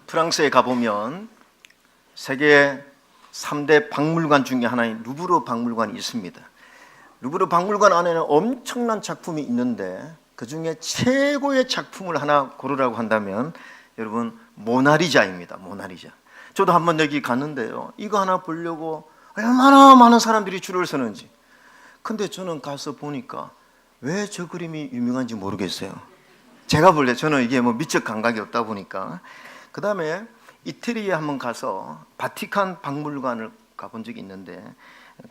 프랑스에 가보면 세계 3대 박물관 중에 하나인 루브르 박물관이 있습니다. 루브르 박물관 안에는 엄청난 작품이 있는데 그 중에 최고의 작품을 하나 고르라고 한다면 여러분 모나리자입니다. 모나리자. 저도 한번 여기 갔는데요, 이거 하나 보려고 얼마나 많은 사람들이 줄을 서는지. 근데 저는 가서 보니까 왜 저 그림이 유명한지 모르겠어요. 제가 볼래 저는 이게 뭐 미적 감각이 없다 보니까. 그 다음에 이태리에 한번 가서 바티칸 박물관을 가본 적이 있는데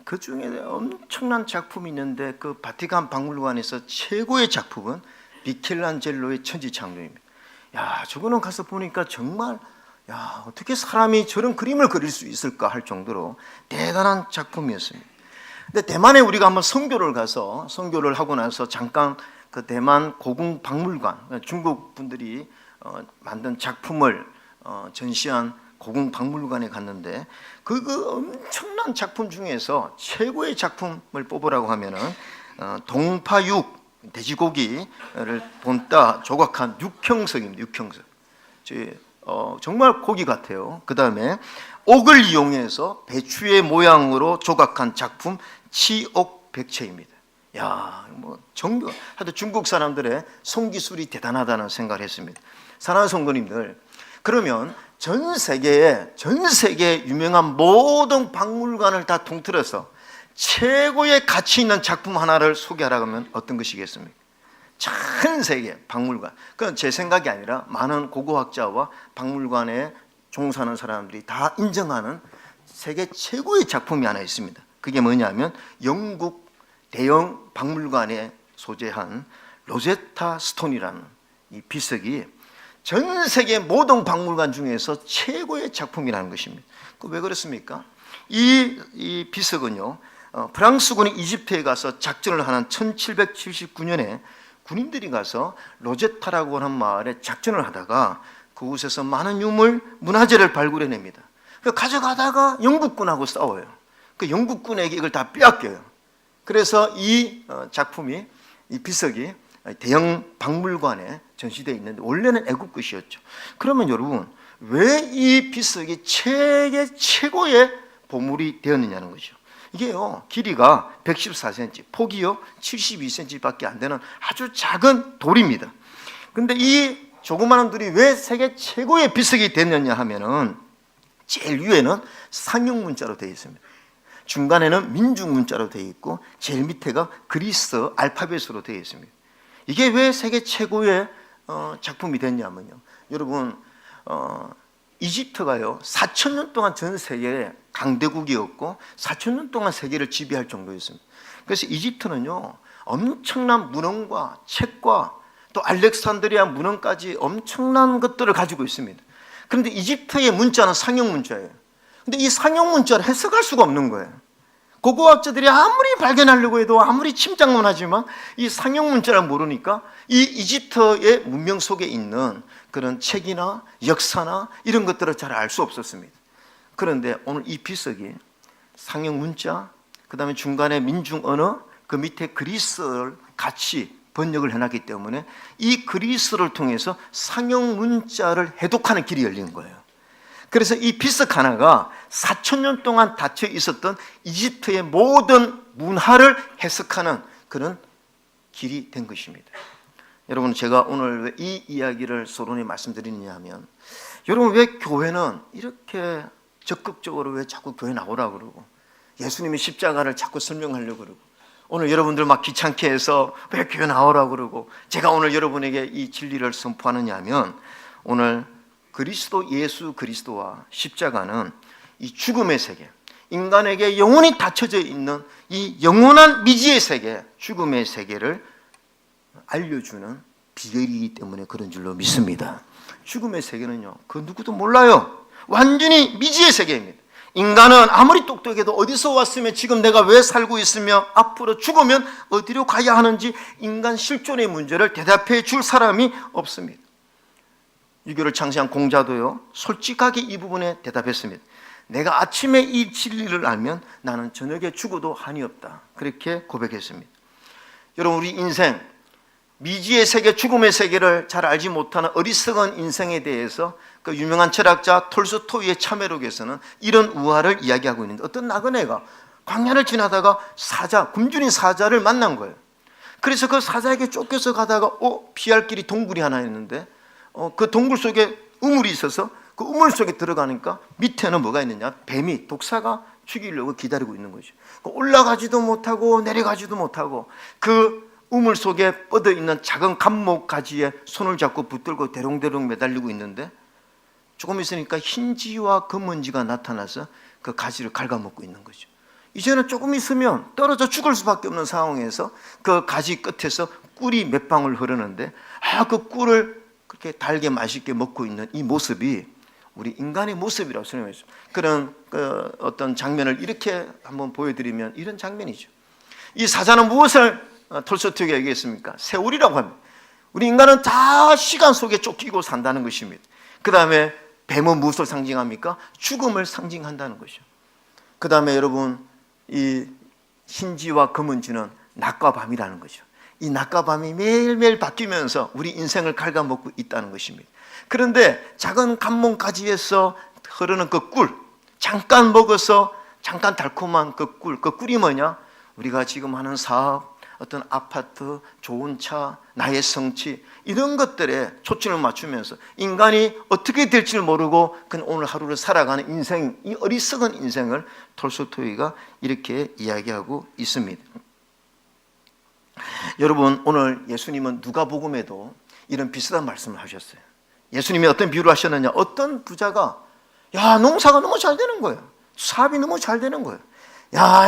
그 중에 엄청난 작품이 있는데 그 바티칸 박물관에서 최고의 작품은 미켈란젤로의 천지창조입니다. 야, 저거는 가서 보니까 정말 야, 어떻게 사람이 저런 그림을 그릴 수 있을까 할 정도로 대단한 작품이었습니다. 근데 대만에 우리가 한번 선교를 가서 선교를 하고 나서 잠깐 그 대만 고궁 박물관, 중국 분들이 만든 작품을 전시한 고궁 박물관에 갔는데 그 엄청난 작품 중에서 최고의 작품을 뽑으라고 하면은 동파육, 돼지고기를 본따 조각한 육형석입니다. 육형석. 정말 고기 같아요. 그 다음에 옥을 이용해서 배추의 모양으로 조각한 작품 치옥백체입니다. 야, 뭐 하여튼 중국 사람들의 손기술이 대단하다는 생각을 했습니다. 사랑하는 성도님들, 그러면 전 세계에 유명한 모든 박물관을 다 통틀어서 최고의 가치 있는 작품 하나를 소개하라고 하면 어떤 것이겠습니까? 전 세계 박물관. 그건 제 생각이 아니라 많은 고고학자와 박물관에 종사하는 사람들이 다 인정하는 세계 최고의 작품이 하나 있습니다. 그게 뭐냐면 영국 대형 박물관에 소재한 로제타 스톤이라는 이 비석이 전 세계 모든 박물관 중에서 최고의 작품이라는 것입니다. 왜 그렇습니까? 이 비석은요, 프랑스군이 이집트에 가서 작전을 하는 1779년에 군인들이 가서 로제타라고 하는 마을에 작전을 하다가 그곳에서 많은 유물, 문화재를 발굴해냅니다. 가져가다가 영국군하고 싸워요. 그 영국군에게 이걸 다 빼앗겨요. 그래서 이 작품이, 이 비석이 대형 박물관에 전시되어 있는데 원래는 애국 것이었죠. 그러면 여러분, 왜 이 비석이 세계 최고의 보물이 되었느냐는 거죠. 이게요, 길이가 114cm, 폭이요 72cm밖에 안 되는 아주 작은 돌입니다. 근데 이 조그마한 돌이 왜 세계 최고의 비석이 됐느냐 하면은 제일 위에는 상형 문자로 되어 있습니다. 중간에는 민중 문자로 되어 있고 제일 밑에가 그리스 알파벳으로 되어 있습니다. 이게 왜 세계 최고의 작품이 됐냐면요, 여러분, 이집트가요 4,000년 동안 전 세계의 강대국이었고 4,000년 동안 세계를 지배할 정도였습니다. 그래서 이집트는요 엄청난 문헌과 책과 또 알렉산드리아 문헌까지 엄청난 것들을 가지고 있습니다. 그런데 이집트의 문자는 상형 문자예요. 근데 이 상형 문자를 해석할 수가 없는 거예요. 고고학자들이 아무리 발견하려고 해도 아무리 침착만 하지만 이 상형 문자를 모르니까 이 이집트의 문명 속에 있는 그런 책이나 역사나 이런 것들을 잘 알 수 없었습니다. 그런데 오늘 이 비석이 상형 문자, 그 다음에 중간에 민중 언어, 그 밑에 그리스어를 같이 번역을 해놨기 때문에 이 그리스어를 통해서 상형 문자를 해독하는 길이 열린 거예요. 그래서 이 비석 하나가 4,000년 동안 닫혀 있었던 이집트의 모든 문화를 해석하는 그런 길이 된 것입니다. 여러분, 제가 오늘 왜 이 이야기를 서론에 말씀드리느냐 하면, 여러분, 왜 교회는 이렇게 적극적으로 왜 자꾸 교회 나오라고 그러고 예수님의 십자가를 자꾸 설명하려고 그러고 오늘 여러분들 막 귀찮게 해서 왜 교회 나오라고 그러고 제가 오늘 여러분에게 이 진리를 선포하느냐 하면, 오늘 그리스도 예수 그리스도와 십자가는 이 죽음의 세계, 인간에게 영원히 닫혀져 있는 이 영원한 미지의 세계, 죽음의 세계를 알려주는 비결이기 때문에 그런 줄로 믿습니다. 죽음의 세계는요, 그 누구도 몰라요. 완전히 미지의 세계입니다. 인간은 아무리 똑똑해도 어디서 왔으며 지금 내가 왜 살고 있으며 앞으로 죽으면 어디로 가야 하는지 인간 실존의 문제를 대답해 줄 사람이 없습니다. 유교를 창시한 공자도요 솔직하게 이 부분에 대답했습니다. 내가 아침에 이 진리를 알면 나는 저녁에 죽어도 한이 없다. 그렇게 고백했습니다. 여러분, 우리 인생 미지의 세계, 죽음의 세계를 잘 알지 못하는 어리석은 인생에 대해서 그 유명한 철학자 톨스토이의 참회록에서는 이런 우화를 이야기하고 있는데, 어떤 나그네가 광야를 지나다가 굶주린 사자를 만난 거예요. 그래서 그 사자에게 쫓겨서 가다가 피할 길이 동굴이 하나 있는데 그 동굴 속에 우물이 있어서 그 우물 속에 들어가니까 밑에는 뭐가 있느냐, 뱀이, 독사가 죽이려고 기다리고 있는 거죠. 올라가지도 못하고 내려가지도 못하고 그 우물 속에 뻗어 있는 작은 감목 가지에 손을 잡고 붙들고 대롱대롱 매달리고 있는데, 조금 있으니까 흰지와 검은지가 나타나서 그 가지를 갉아먹고 있는 거죠. 이제는 조금 있으면 떨어져 죽을 수밖에 없는 상황에서 그 가지 끝에서 꿀이 몇 방울 흐르는데, 그 꿀을 그렇게 달게 맛있게 먹고 있는 이 모습이 우리 인간의 모습이라고 설명했어요. 그런 어떤 장면을 이렇게 한번 보여드리면 이런 장면이죠. 이 사자는 무엇을 톨스토이가 얘기했습니까? 세월이라고 합니다. 우리 인간은 다 시간 속에 쫓기고 산다는 것입니다. 그 다음에 뱀은 무엇을 상징합니까? 죽음을 상징한다는 것이죠. 그 다음에 여러분, 이 흰지와 검은지는 낮과 밤이라는 거죠. 이 낮과 밤이 매일매일 바뀌면서 우리 인생을 갉아먹고 있다는 것입니다. 그런데 작은 감몽가지에서 흐르는 그 꿀, 잠깐 먹어서 잠깐 달콤한 그 꿀이 뭐냐? 우리가 지금 하는 사업, 어떤 아파트, 좋은 차, 나의 성취, 이런 것들에 초점을 맞추면서 인간이 어떻게 될지를 모르고 그냥 오늘 하루를 살아가는 인생, 이 어리석은 인생을 톨스토이가 이렇게 이야기하고 있습니다. 여러분, 오늘 예수님은 누가복음에도 이런 비슷한 말씀을 하셨어요. 예수님이 어떤 비유를 하셨느냐, 어떤 부자가 농사가 너무 잘 되는 거예요. 사업이 너무 잘 되는 거예요.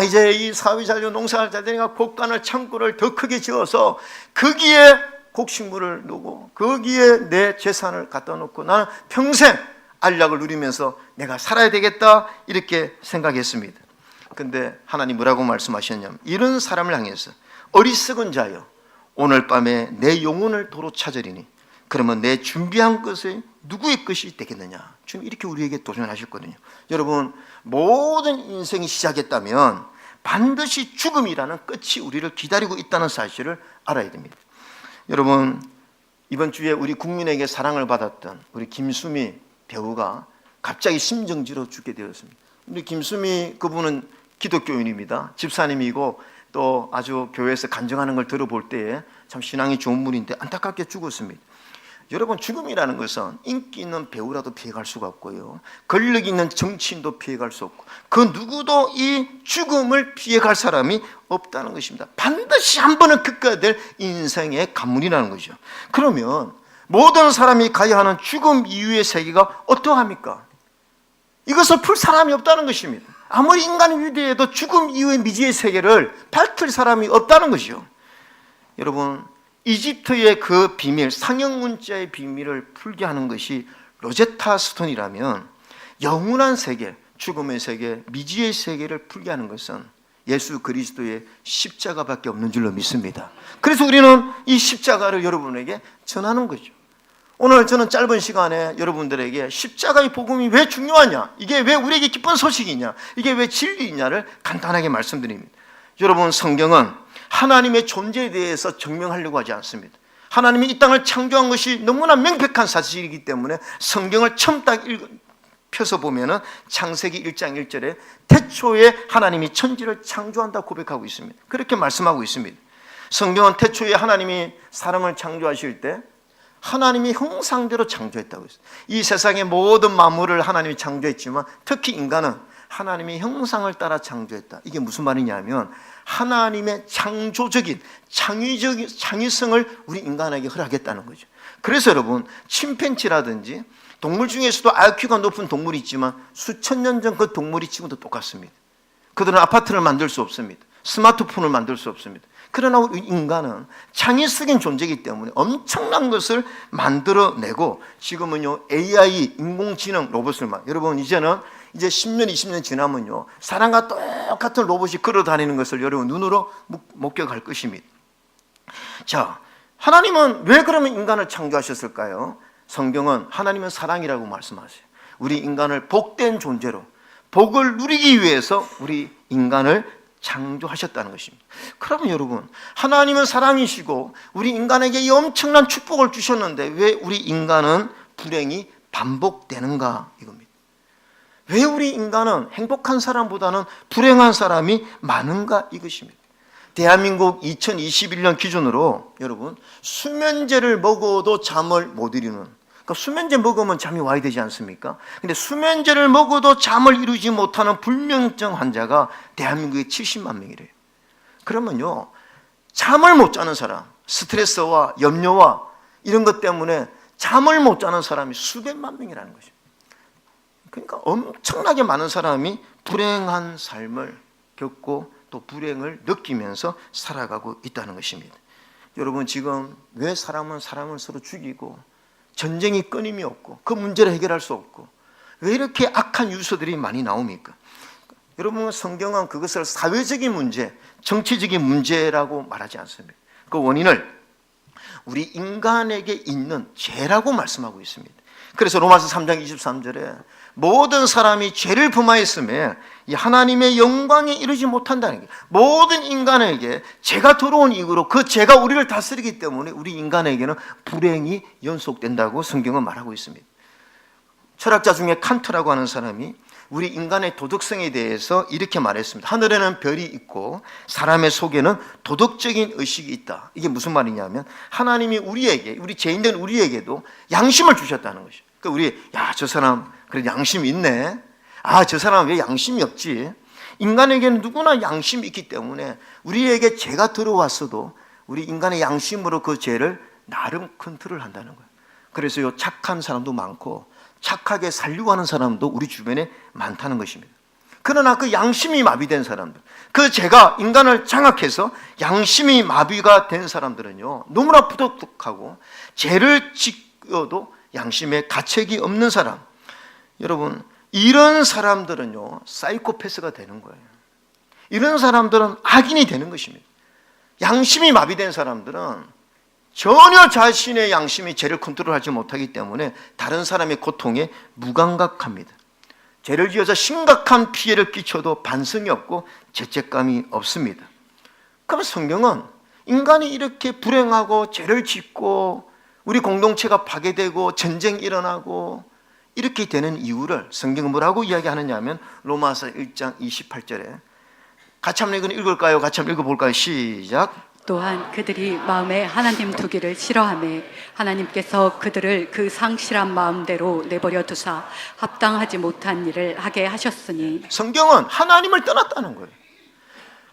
이제 이 사업이 잘 되고 농사가 잘 되니까 곡간을, 창고를 더 크게 지어서 거기에 곡식물을 놓고 거기에 내 재산을 갖다 놓고 나는 평생 안락을 누리면서 내가 살아야 되겠다, 이렇게 생각했습니다. 근데 하나님 뭐라고 말씀하셨냐면, 이런 사람을 향해서 어리석은 자여, 오늘 밤에 내 영혼을 도로 찾으리니 그러면 내 준비한 것이 누구의 것이 되겠느냐. 지금 이렇게 우리에게 도전하셨거든요. 여러분, 모든 인생이 시작했다면 반드시 죽음이라는 끝이 우리를 기다리고 있다는 사실을 알아야 됩니다. 여러분, 이번 주에 우리 국민에게 사랑을 받았던 우리 김수미 배우가 갑자기 심정지로 죽게 되었습니다. 우리 김수미 그분은 기독교인입니다. 집사님이고 또 아주 교회에서 간증하는 걸 들어볼 때에 참 신앙이 좋은 분인데 안타깝게 죽었습니다. 여러분, 죽음이라는 것은 인기 있는 배우라도 피해갈 수가 없고요, 권력 있는 정치인도 피해갈 수 없고, 그 누구도 이 죽음을 피해갈 사람이 없다는 것입니다. 반드시 한 번은 겪어야 될 인생의 관문이라는 거죠. 그러면 모든 사람이 가야 하는 죽음 이후의 세계가 어떠합니까? 이것을 풀 사람이 없다는 것입니다. 아무리 인간이 위대해도 죽음 이후의 미지의 세계를 밝힐 사람이 없다는 것이죠. 여러분, 이집트의 그 비밀, 상형 문자의 비밀을 풀게 하는 것이 로제타 스톤이라면, 영원한 세계, 죽음의 세계, 미지의 세계를 풀게 하는 것은 예수 그리스도의 십자가밖에 없는 줄로 믿습니다. 그래서 우리는 이 십자가를 여러분에게 전하는 거죠. 오늘 저는 짧은 시간에 여러분들에게 십자가의 복음이 왜 중요하냐, 이게 왜 우리에게 기쁜 소식이냐, 이게 왜 진리이냐를 간단하게 말씀드립니다. 여러분, 성경은 하나님의 존재에 대해서 증명하려고 하지 않습니다. 하나님이 이 땅을 창조한 것이 너무나 명백한 사실이기 때문에 성경을 처음 딱 펴서 보면은 창세기 1장 1절에 태초에 하나님이 천지를 창조한다 고백하고 있습니다. 그렇게 말씀하고 있습니다. 성경은 태초에 하나님이 사람을 창조하실 때 하나님이 형상대로 창조했다고 했어요. 이 세상의 모든 만물을 하나님이 창조했지만 특히 인간은 하나님의 형상을 따라 창조했다. 이게 무슨 말이냐면 하나님의 창조적인 창의성을 우리 인간에게 허락했다는 거죠. 그래서 여러분, 침팬지라든지 동물 중에서도 IQ가 높은 동물이 있지만 수천 년 전 그 동물이 지금도 똑같습니다. 그들은 아파트를 만들 수 없습니다. 스마트폰을 만들 수 없습니다. 그러나 우리 인간은 창의적인 존재이기 때문에 엄청난 것을 만들어내고, 지금은요 AI, 인공지능 로봇을 여러분, 이제는 이제 10년, 20년 지나면요 사람과 똑같은 로봇이 걸어다니는 것을 여러분 눈으로 목격할 것입니다. 자, 하나님은 왜 그러면 인간을 창조하셨을까요? 성경은 하나님은 사랑이라고 말씀하세요. 우리 인간을 복된 존재로, 복을 누리기 위해서 우리 인간을 창조하셨다는 것입니다. 그러면 여러분, 하나님은 사랑이시고 우리 인간에게 이 엄청난 축복을 주셨는데 왜 우리 인간은 불행이 반복되는가 이겁니다. 왜 우리 인간은 행복한 사람보다는 불행한 사람이 많은가 이것입니다. 대한민국 2021년 기준으로 여러분, 수면제를 먹어도 잠을 못 이루는, 그러니까 수면제 먹으면 잠이 와야 되지 않습니까? 근데 수면제를 먹어도 잠을 이루지 못하는 불면증 환자가 대한민국에 70만 명이래요. 그러면요, 잠을 못 자는 사람, 스트레스와 염려와 이런 것 때문에 잠을 못 자는 사람이 수백만 명이라는 것입니다. 그러니까 엄청나게 많은 사람이 불행한 삶을 겪고 또 불행을 느끼면서 살아가고 있다는 것입니다. 여러분, 지금 왜 사람은 사람을 서로 죽이고 전쟁이 끊임이 없고 그 문제를 해결할 수 없고 왜 이렇게 악한 유서들이 많이 나옵니까? 여러분, 성경은 그것을 사회적인 문제, 정치적인 문제라고 말하지 않습니다. 그 원인을 우리 인간에게 있는 죄라고 말씀하고 있습니다. 그래서 로마서 3장 23절에 모든 사람이 죄를 범하였음에 이 하나님의 영광에 이르지 못한다는 게, 모든 인간에게 죄가 들어온 이후로 그 죄가 우리를 다스리기 때문에 우리 인간에게는 불행이 연속된다고 성경은 말하고 있습니다. 철학자 중에 칸트라고 하는 사람이 우리 인간의 도덕성에 대해서 이렇게 말했습니다. 하늘에는 별이 있고 사람의 속에는 도덕적인 의식이 있다. 이게 무슨 말이냐면 하나님이 우리에게, 우리 죄인된 우리에게도 양심을 주셨다는 것이죠. 그러니까 우리, 저 사람 그래 양심이 있네. 저 사람 왜 양심이 없지? 인간에게는 누구나 양심이 있기 때문에 우리에게 죄가 들어왔어도 우리 인간의 양심으로 그 죄를 나름 컨트롤한다는 거예요. 그래서 착한 사람도 많고 착하게 살려고 하는 사람도 우리 주변에 많다는 것입니다. 그러나 그 양심이 마비된 사람들, 그 죄가 인간을 장악해서 양심이 마비가 된 사람들은요, 너무나 부덕하고 죄를 지어도 양심에 가책이 없는 사람, 여러분, 이런 사람들은요 사이코패스가 되는 거예요. 이런 사람들은 악인이 되는 것입니다. 양심이 마비된 사람들은 전혀 자신의 양심이 죄를 컨트롤하지 못하기 때문에 다른 사람의 고통에 무감각합니다. 죄를 지어서 심각한 피해를 끼쳐도 반성이 없고 죄책감이 없습니다. 그럼 성경은 인간이 이렇게 불행하고 죄를 짓고 우리 공동체가 파괴되고 전쟁이 일어나고 이렇게 되는 이유를 성경은 뭐라고 이야기하느냐 하면 로마서 1장 28절에 같이 한번 읽을까요? 같이 한번 읽어볼까요? 시작. 또한 그들이 마음에 하나님 두기를 싫어하매 하나님께서 그들을 그 상실한 마음대로 내버려 두사 합당하지 못한 일을 하게 하셨으니, 성경은 하나님을 떠났다는 거예요.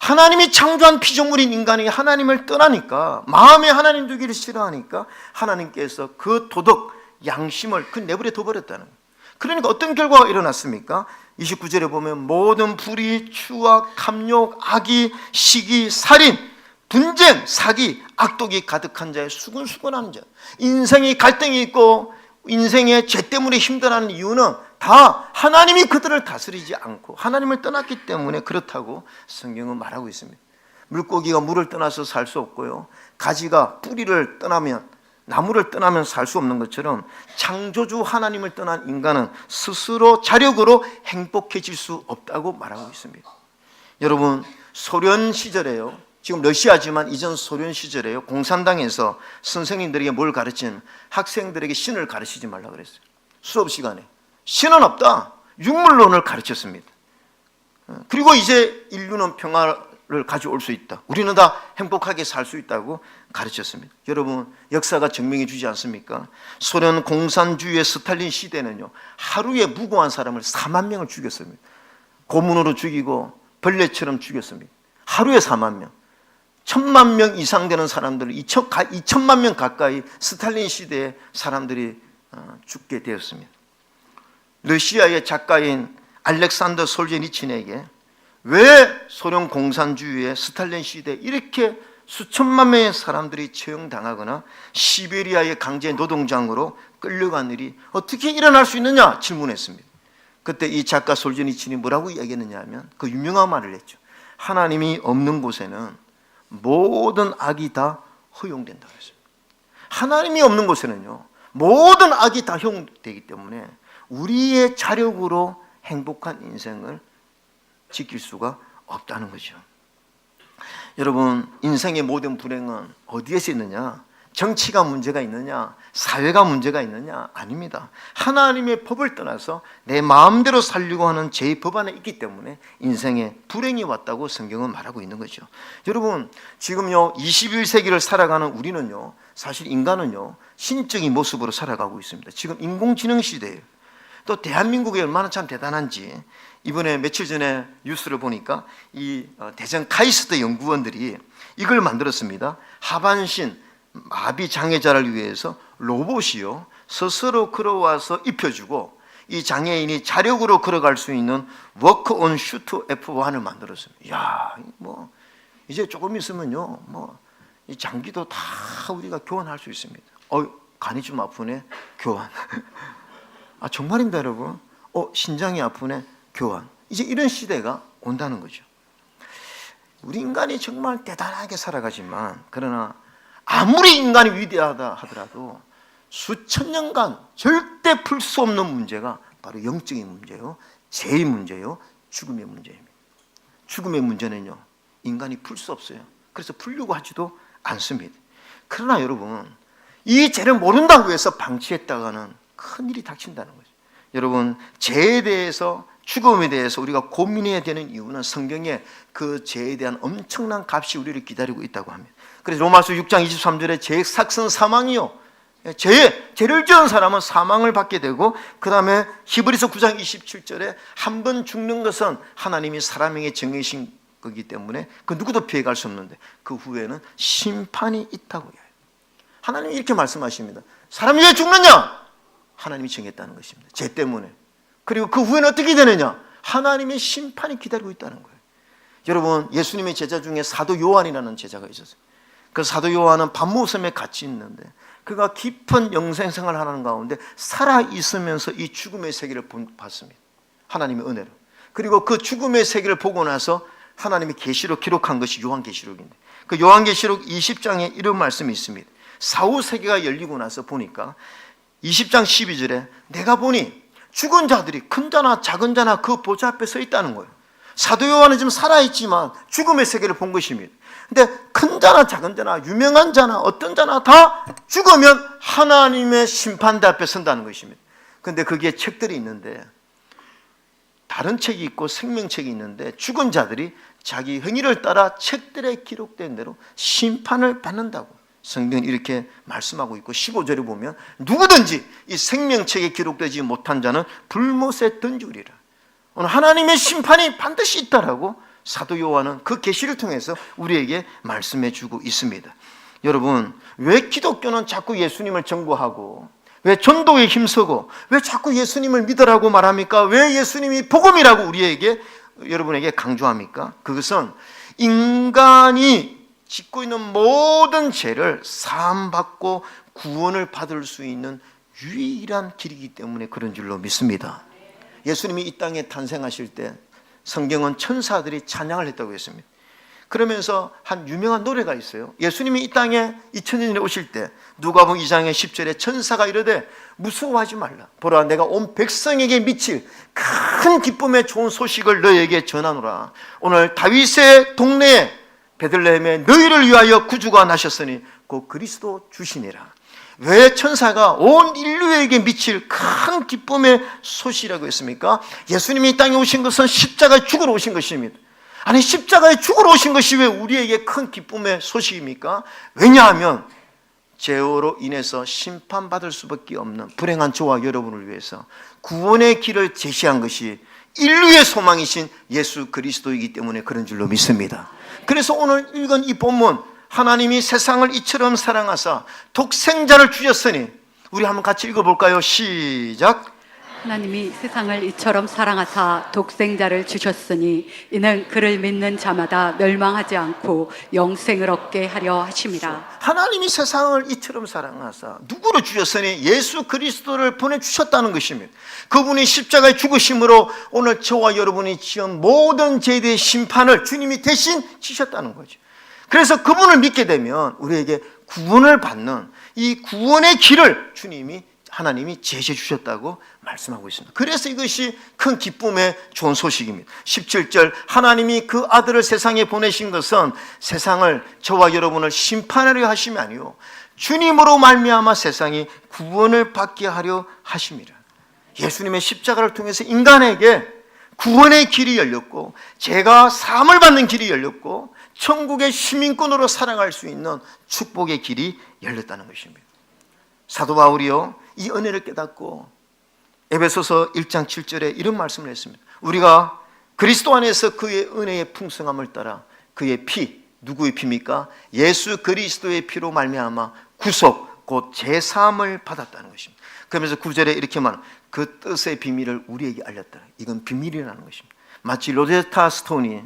하나님이 창조한 피조물인 인간이 하나님을 떠나니까, 마음에 하나님 두기를 싫어하니까 하나님께서 그 도덕, 양심을 내버려 둬버렸다는 거예요. 그러니까 어떤 결과가 일어났습니까? 29절에 보면 모든 불의, 추악, 탐욕, 악의, 시기, 살인, 분쟁, 사기, 악독이 가득한 자의 수근수근하는 자. 인생이 갈등이 있고 인생의 죄 때문에 힘들어하는 이유는 다 하나님이 그들을 다스리지 않고 하나님을 떠났기 때문에 그렇다고 성경은 말하고 있습니다. 물고기가 물을 떠나서 살 수 없고요, 가지가 뿌리를 떠나면, 나무를 떠나면 살 수 없는 것처럼 창조주 하나님을 떠난 인간은 스스로 자력으로 행복해질 수 없다고 말하고 있습니다. 여러분, 소련 시절에요, 지금 러시아지만 이전 소련 시절에요, 공산당에서 선생님들에게 뭘 가르치는, 학생들에게 신을 가르치지 말라 그랬어요. 수업 시간에 신은 없다, 육물론을 가르쳤습니다. 그리고 이제 인류는 평화를 가져올 수 있다, 우리는 다 행복하게 살 수 있다고 가르쳤습니다. 여러분, 역사가 증명해 주지 않습니까? 소련 공산주의의 스탈린 시대는요, 하루에 무고한 사람을 4만 명을 죽였습니다. 고문으로 죽이고 벌레처럼 죽였습니다. 하루에 4만 명, 1,000만 명 이상 되는 사람들을 2천만 명 가까이 스탈린 시대의 사람들이 죽게 되었습니다. 러시아의 작가인 알렉산더 솔제니친에게 왜 소련 공산주의의 스탈린 시대에 이렇게 수천만 명의 사람들이 처형당하거나 시베리아의 강제 노동장으로 끌려간 일이 어떻게 일어날 수 있느냐 질문했습니다. 그때 이 작가 솔제니친이 뭐라고 이야기했느냐 하면 그 유명한 말을 했죠. 하나님이 없는 곳에는 모든 악이 다 허용된다고 했어요. 하나님이 없는 곳에는요, 모든 악이 다 허용되기 때문에 우리의 자력으로 행복한 인생을 지킬 수가 없다는 거죠. 여러분, 인생의 모든 불행은 어디에서 있느냐? 정치가 문제가 있느냐? 사회가 문제가 있느냐? 아닙니다. 하나님의 법을 떠나서 내 마음대로 살려고 하는 죄의 법 안에 있기 때문에 인생에 불행이 왔다고 성경은 말하고 있는 거죠. 여러분, 지금요 21세기를 살아가는 우리는요, 사실 인간은요 신적인 모습으로 살아가고 있습니다. 지금 인공지능 시대예요. 또 대한민국이 얼마나 참 대단한지, 이번에 며칠 전에 뉴스를 보니까 이 대전 카이스트 연구원들이 이걸 만들었습니다. 하반신 마비 장애자를 위해서 로봇이요 스스로 걸어와서 입혀주고 이 장애인이 자력으로 걸어갈 수 있는 워크 온 슈트 F1을 만들었습니다. 이야, 뭐 이제 조금 있으면요 뭐 이 장기도 다 우리가 교환할 수 있습니다. 간이 좀 아프네, 교환. 아, 정말입니다, 여러분. 신장이 아프네, 교환. 이제 이런 시대가 온다는 거죠. 우리 인간이 정말 대단하게 살아가지만, 그러나 아무리 인간이 위대하다 하더라도 수천 년간 절대 풀 수 없는 문제가 바로 영적인 문제요, 죄의 문제요, 죽음의 문제입니다. 죽음의 문제는요 인간이 풀 수 없어요. 그래서 풀려고 하지도 않습니다. 그러나 여러분, 이 죄를 모른다고 해서 방치했다가는 큰일이 닥친다는 거죠. 여러분, 죄에 대해서, 죽음에 대해서 우리가 고민해야 되는 이유는 성경에 그 죄에 대한 엄청난 값이 우리를 기다리고 있다고 합니다. 그래서 로마서 6장 23절에 죄의 삭은 사망이요, 죄를 지은 사람은 사망을 받게 되고, 그 다음에 히브리서 9장 27절에 한 번 죽는 것은 하나님이 사람에게 정해신 거기 때문에 그 누구도 피해갈 수 없는데 그 후에는 심판이 있다고요. 하나님이 이렇게 말씀하십니다. 사람이 왜 죽느냐? 하나님이 정했다는 것입니다. 죄 때문에. 그리고 그 후에는 어떻게 되느냐? 하나님의 심판이 기다리고 있다는 거예요. 여러분, 예수님의 제자 중에 사도 요한이라는 제자가 있었어요. 그 사도 요한은 반모섬에 같이 있는데 그가 깊은 영생생활을 하는 가운데 살아있으면서 이 죽음의 세계를 봤습니다. 하나님의 은혜로. 그리고 그 죽음의 세계를 보고 나서 하나님의 계시로 기록한 것이 요한계시록인데, 그 요한계시록 20장에 이런 말씀이 있습니다. 사후 세계가 열리고 나서 보니까 20장 12절에 내가 보니 죽은 자들이 큰 자나 작은 자나 그 보좌 앞에 서 있다는 거예요. 사도 요한은 지금 살아있지만 죽음의 세계를 본 것입니다. 근데 큰 자나 작은 자나 유명한 자나 어떤 자나 다 죽으면 하나님의 심판대 앞에 선다는 것입니다. 근데 거기에 책들이 있는데, 다른 책이 있고 생명책이 있는데 죽은 자들이 자기 행위를 따라 책들에 기록된 대로 심판을 받는다고 성경은 이렇게 말씀하고 있고, 15절에 보면 누구든지 이 생명책에 기록되지 못한 자는 불못에 던지리라. 오늘 하나님의 심판이 반드시 있다라고 사도 요한은 그 계시를 통해서 우리에게 말씀해 주고 있습니다. 여러분, 왜 기독교는 자꾸 예수님을 전구하고, 왜 전도에 힘쓰고, 왜 자꾸 예수님을 믿으라고 말합니까? 왜 예수님이 복음이라고 우리에게, 여러분에게 강조합니까? 그것은 인간이 짓고 있는 모든 죄를 사함받고 구원을 받을 수 있는 유일한 길이기 때문에 그런 줄로 믿습니다. 예수님이 이 땅에 탄생하실 때 성경은 천사들이 찬양을 했다고 했습니다. 그러면서 한 유명한 노래가 있어요. 예수님이 이 땅에 2000년에 오실 때 누가복음 2장의 10절에 천사가 이르되 무서워하지 말라. 보라, 내가 온 백성에게 미칠 큰 기쁨의 좋은 소식을 너에게 전하노라. 오늘 다윗의 동네에 베들레헴에 너희를 위하여 구주가 나셨으니 곧 그리스도 주시니라. 왜 천사가 온 인류에게 미칠 큰 기쁨의 소식이라고 했습니까? 예수님이 이 땅에 오신 것은 십자가에 죽으러 오신 것입니다. 아니, 십자가에 죽으러 오신 것이 왜 우리에게 큰 기쁨의 소식입니까? 왜냐하면 죄로 인해서 심판받을 수밖에 없는 불행한 저와 여러분을 위해서 구원의 길을 제시한 것이 인류의 소망이신 예수 그리스도이기 때문에 그런 줄로 믿습니다. 그래서 오늘 읽은 이 본문, 하나님이 세상을 이처럼 사랑하사 독생자를 주셨으니, 우리 한번 같이 읽어볼까요? 시작. 하나님이 세상을 이처럼 사랑하사 독생자를 주셨으니 이는 그를 믿는 자마다 멸망하지 않고 영생을 얻게 하려 하심이라. 하나님이 세상을 이처럼 사랑하사 누구를 주셨으니 예수 그리스도를 보내주셨다는 것입니다. 그분이 십자가에 죽으심으로 오늘 저와 여러분이 지은 모든 죄에 대해 심판을 주님이 대신 지셨다는 거죠. 그래서 그분을 믿게 되면 우리에게 구원을 받는 이 구원의 길을 주님이 하나님이 제시해 주셨다고 말씀하고 있습니다. 그래서 이것이 큰 기쁨의 좋은 소식입니다. 17절, 하나님이 그 아들을 세상에 보내신 것은 세상을, 저와 여러분을 심판하려 하심이 아니요 주님으로 말미암아 세상이 구원을 받게 하려 하심이라. 예수님의 십자가를 통해서 인간에게 구원의 길이 열렸고, 죄가 사함을 받는 길이 열렸고, 천국의 시민권으로 살아갈 수 있는 축복의 길이 열렸다는 것입니다. 사도 바울이요, 이 은혜를 깨닫고 에베소서 1장 7절에 이런 말씀을 했습니다. 우리가 그리스도 안에서 그의 은혜의 풍성함을 따라 그의 피, 누구의 피입니까? 예수 그리스도의 피로 말미암아 구속, 곧 제사함을 받았다는 것입니다. 그러면서 9절에 이렇게 말합니다. 그 뜻의 비밀을 우리에게 알렸다. 이건 비밀이라는 것입니다. 마치 로제타 스톤이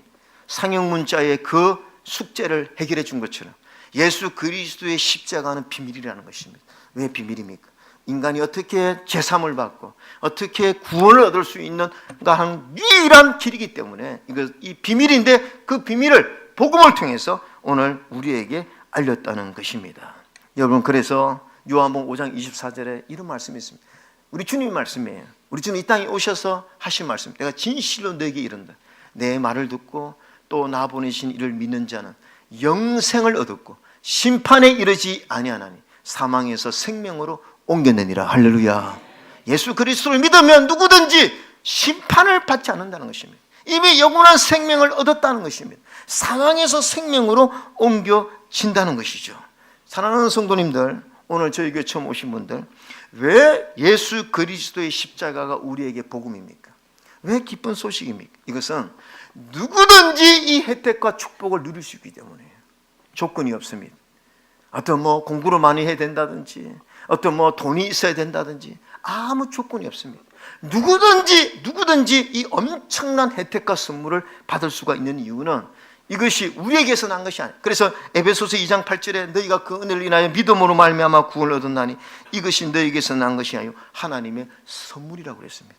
상형 문자의 그 숙제를 해결해 준 것처럼 예수 그리스도의 십자가는 비밀이라는 것입니다. 왜 비밀입니까? 인간이 어떻게 제삼을 받고 어떻게 구원을 얻을 수 있는가 하는 유일한 길이기 때문에 이 비밀인데, 그 비밀을 복음을 통해서 오늘 우리에게 알렸다는 것입니다. 여러분, 그래서 요한복음 5장 24절에 이런 말씀이 있습니다. 우리 주님의 말씀이에요. 우리 주님 이 땅에 오셔서 하신 말씀, 내가 진실로 너에게 이른다. 내 말을 듣고 또 나 보내신 이를 믿는 자는 영생을 얻었고 심판에 이르지 아니하나니 사망에서 생명으로 옮겨내니라. 할렐루야. 예수 그리스도를 믿으면 누구든지 심판을 받지 않는다는 것입니다. 이미 영원한 생명을 얻었다는 것입니다. 사망에서 생명으로 옮겨진다는 것이죠. 사랑하는 성도님들, 오늘 저희 교회 처음 오신 분들, 왜 예수 그리스도의 십자가가 우리에게 복음입니까? 왜 기쁜 소식입니까? 이것은 누구든지 이 혜택과 축복을 누릴 수 있기 때문이에요. 조건이 없습니다. 어떤 공부를 많이 해야 된다든지, 어떤 돈이 있어야 된다든지, 아무 조건이 없습니다. 누구든지 이 엄청난 혜택과 선물을 받을 수가 있는 이유는 이것이 우리에게서 난 것이 아니에요. 그래서 에베소서 2장 8절에 너희가 그 은혜를 인하여 믿음으로 말미암아 구원을 얻었나니 이것이 너희에게서 난 것이 아니요 하나님의 선물이라고 그랬습니다.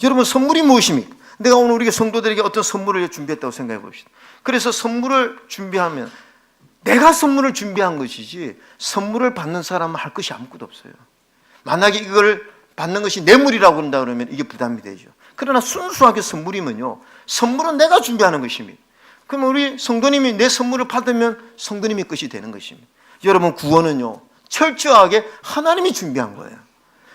여러분, 선물이 무엇입니까? 내가 오늘 우리 성도들에게 어떤 선물을 준비했다고 생각해 봅시다. 그래서 선물을 준비하면 내가 선물을 준비한 것이지 선물을 받는 사람은 할 것이 아무것도 없어요. 만약에 이걸 받는 것이 뇌물이라고 한다 그러면 이게 부담이 되죠. 그러나 순수하게 선물이면요, 선물은 내가 준비하는 것입니다. 그럼 우리 성도님이 내 선물을 받으면 성도님의 것이 되는 것입니다. 여러분, 구원은요 철저하게 하나님이 준비한 거예요.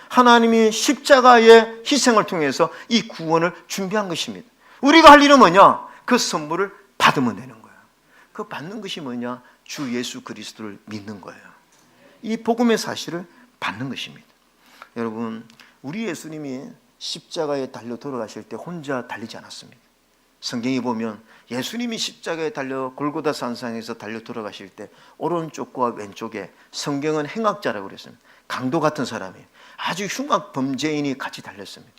하나님이 십자가의 희생을 통해서 이 구원을 준비한 것입니다. 우리가 할 일은 뭐냐? 그 선물을 받으면 되는 거예요. 그 받는 것이 뭐냐? 주 예수 그리스도를 믿는 거예요. 이 복음의 사실을 받는 것입니다. 여러분, 우리 예수님이 십자가에 달려 돌아가실 때 혼자 달리지 않았습니다. 성경에 보면 예수님이 십자가에 달려 골고다 산상에서 달려 돌아가실 때 오른쪽과 왼쪽에, 성경은 행악자라고 그랬습니다. 강도 같은 사람이, 아주 흉악 범죄인이 같이 달렸습니다.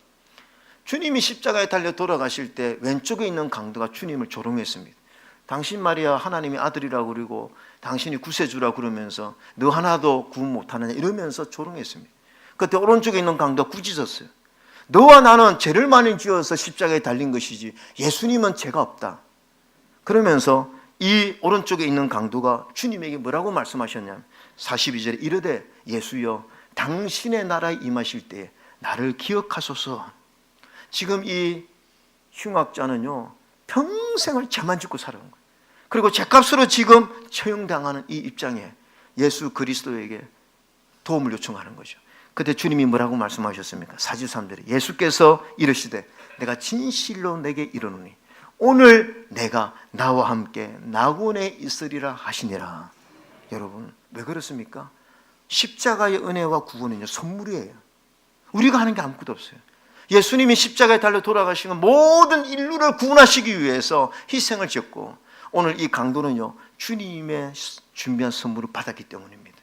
주님이 십자가에 달려 돌아가실 때 왼쪽에 있는 강도가 주님을 조롱했습니다. 당신 말이야 하나님의 아들이라고 그러고 당신이 구세주라고 그러면서 너 하나도 구원 못하느냐 이러면서 조롱했습니다. 그때 오른쪽에 있는 강도가 꾸짖었어요. 너와 나는 죄를 많이 지어서 십자가에 달린 것이지 예수님은 죄가 없다. 그러면서 이 오른쪽에 있는 강도가 주님에게 뭐라고 말씀하셨냐면 42절에 이르되 예수여 당신의 나라에 임하실 때에 나를 기억하소서. 지금 이 흉악자는요 평생을 죄만 짓고 살아온 거예요. 그리고 죄값으로 지금 처형당하는 이 입장에 예수 그리스도에게 도움을 요청하는 거죠. 그때 주님이 뭐라고 말씀하셨습니까? 43절에 예수께서 이르시되 내가 진실로 내게 이르노니 오늘 내가 나와 함께 낙원에 있으리라 하시니라. 여러분, 왜 그렇습니까? 십자가의 은혜와 구원은요 선물이에요. 우리가 하는 게 아무것도 없어요. 예수님이 십자가에 달려 돌아가신 건 모든 인류를 구원하시기 위해서 희생을 지었고, 오늘 이 강도는요 주님의 준비한 선물을 받았기 때문입니다.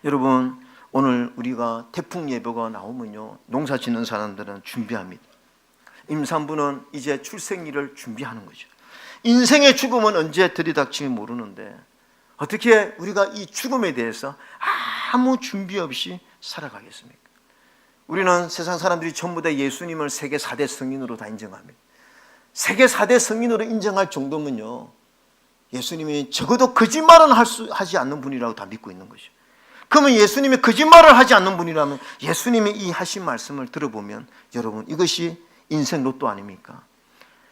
여러분, 오늘 우리가 태풍 예보가 나오면요 농사 짓는 사람들은 준비합니다. 임산부는 이제 출생일을 준비하는 거죠. 인생의 죽음은 언제 들이닥칠지 모르는데 어떻게 우리가 이 죽음에 대해서 아무 준비 없이 살아가겠습니까? 우리는 세상 사람들이 전부 다 예수님을 세계 4대 성인으로 다 인정합니다. 세계 4대 성인으로 인정할 정도면요 예수님이 적어도 거짓말은 하지 않는 분이라고 다 믿고 있는 거죠. 그러면 예수님이 거짓말을 하지 않는 분이라면 예수님이 이 하신 말씀을 들어보면 여러분 이것이 인생 로또 아닙니까?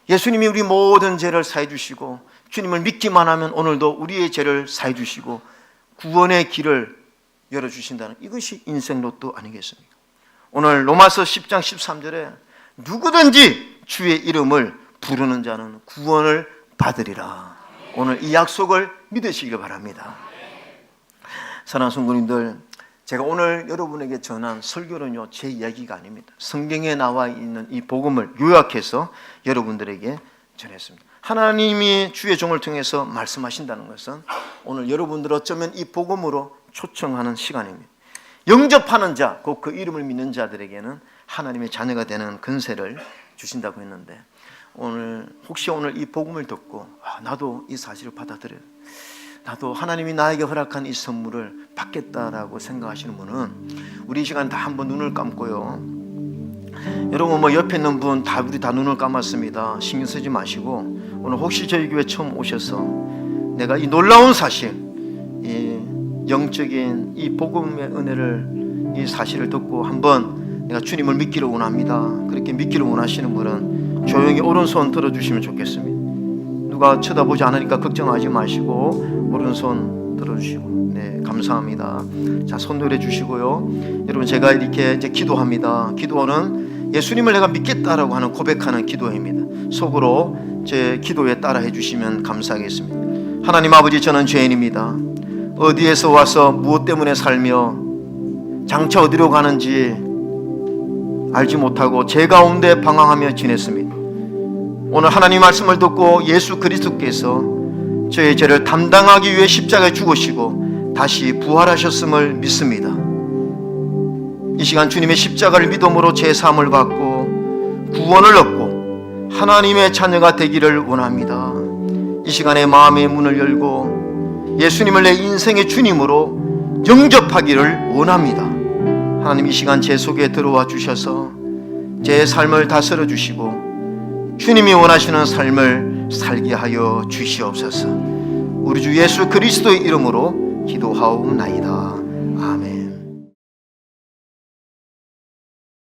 예수님이 우리 모든 죄를 사해 주시고 주님을 믿기만 하면 오늘도 우리의 죄를 사해 주시고 구원의 길을 열어주신다는 이것이 인생 로또 아니겠습니까? 오늘 로마서 10장 13절에 누구든지 주의 이름을 부르는 자는 구원을 받으리라. 오늘 이 약속을 믿으시길 바랍니다. 사랑하는 성도님들, 제가 오늘 여러분에게 전한 설교는요 제 이야기가 아닙니다. 성경에 나와 있는 이 복음을 요약해서 여러분들에게 전했습니다. 하나님이 주의 종을 통해서 말씀하신다는 것은 오늘 여러분들 어쩌면 이 복음으로 초청하는 시간입니다. 영접하는 자, 곧 그 이름을 믿는 자들에게는 하나님의 자녀가 되는 권세를 주신다고 했는데 혹시 오늘 이 복음을 듣고 나도 이 사실을 받아들여요, 나도 하나님이 나에게 허락한 이 선물을 받겠다라고 생각하시는 분은 우리 이 시간 다 한번 눈을 감고요. 여러분 옆에 있는 분 우리 다 눈을 감았습니다. 신경 쓰지 마시고 오늘 혹시 저희 교회 처음 오셔서 내가 이 놀라운 사실, 이 영적인 이 복음의 은혜를, 이 사실을 듣고 한번 내가 주님을 믿기를 원합니다. 그렇게 믿기를 원하시는 분은 조용히 오른손 들어주시면 좋겠습니다. 누가 쳐다보지 않으니까 걱정하지 마시고 오른손 들어주시고, 네, 감사합니다. 자, 손 들어 주시고요. 여러분 제가 이렇게 이제 기도합니다. 기도는 예수님을 내가 믿겠다라고 하는 고백하는 기도입니다. 속으로 제 기도에 따라해 주시면 감사하겠습니다. 하나님 아버지, 저는 죄인입니다. 어디에서 와서 무엇 때문에 살며 장차 어디로 가는지 알지 못하고 죄 가운데 방황하며 지냈습니다. 오늘 하나님 말씀을 듣고 예수 그리스도께서 저의 죄를 담당하기 위해 십자가에 죽으시고 다시 부활하셨음을 믿습니다. 이 시간 주님의 십자가를 믿음으로 제 사함을 받고 구원을 얻고 하나님의 자녀가 되기를 원합니다. 이 시간에 마음의 문을 열고 예수님을 내 인생의 주님으로 영접하기를 원합니다. 하나님, 이 시간 제 속에 들어와 주셔서 제 삶을 다스려 주시고 주님이 원하시는 삶을 살게 하여 주시옵소서. 우리 주 예수 그리스도의 이름으로 기도하옵나이다. 아멘.